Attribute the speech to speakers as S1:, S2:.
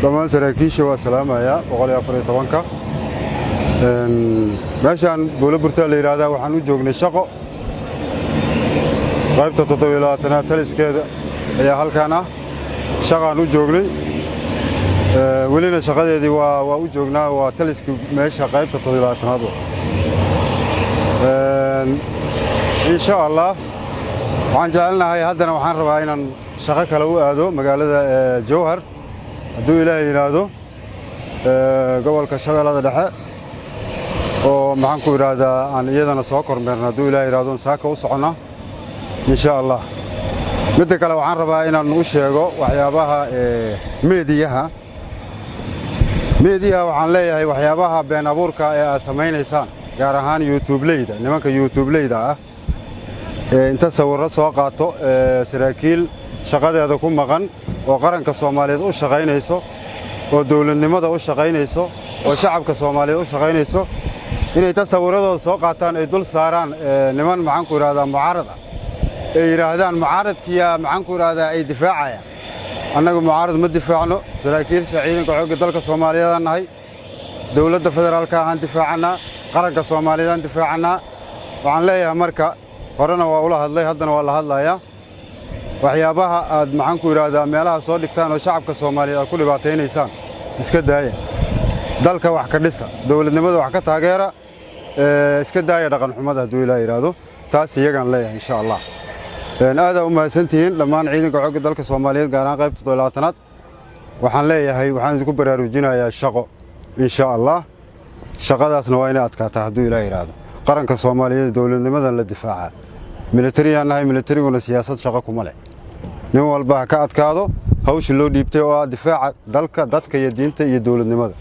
S1: dhammaan saraakiisha waa salaamaya 114ka meeshaan Buulaburta la yiraahdaa waxaan u joognay shaqo qaybta 27 taliskeeda ayaa halkaan ah shaqaan u joognay welina shaqadeedii waa u joognaa waa taliska meesha qaybta 27aad insha Allah waxaan jecelnahay haddana waxaan rabaa inaan shaqo kale u aado magaalada Jowhar hadduu Ilaahay yiraahdo gobolka Shabeellada Dhexe oo maxaan ku yiraahdaa aan iyadana soo kormeerno hadduu Ilaahay yiraahdo saaka u socona insha Allah mid kale waxaan rabaa inaan u sheego waxyaabaha meediyaha waxaan leeyahay waxyaabaha been abuurka ee aad sameeynaysan gaar ahaan YouTube-leyda nimanka YouTube-leyda ah inta sawirro soo qaato saraakiil shaqadeeda ku maqan oo qaranka Soomaaliyeed u shaqaynayso oo dawladnimada u shaqaynayso oo shacabka Soomaaliyeed u shaqaynayso inay tasawirradooda soo qaataan ay dul saaraan niman maxaan ku yiraahdaa mucaarad ah ay yiraahdaan mucaaradkiya maxaan ku yiraahdaa ay difaacayaan annagu mucaarad ma difaacno saraakiisha ciidanka xoogga dalka Soomaaliyeed nahay dawladda federaalka aan difaacana qaranka Soomaaliyeed aan difaacana waxaan leeyahay marka horena waa ula hadlay haddana waa la hadlayaa waxyaabaha aad maxaan ku yiraahdaa meelaha soo dhigtaan oo shacabka Soomaaliyeed ku dhibaataynaysaan iska daaya dalka wax ka dhisa dawladnimada wax ka taageera iska daaya dhaqan xumada hadduu Ilaahay yiraahdo taas iyagan leeyahay insha Allah aad u mahadsantihiin dhammaan ciidanka xoogga dalka Soomaaliyeed gaar ahaan qaybta 27aad waxaan leeyahay waxaan idinku baraarujinayaa shaqo insha Allah shaqadaasna waa inay adkaataa hadduu Ilaahay yiraahdo qaranka Soomaaliyeed dawladnimada la difaaca militariyan nahay militariguna siyaasad shaqo kuma leh nin walba ka adkaado hawsha loo dhiibtay oo difaaca dalka dadka iyo diinta iyo dawladnimada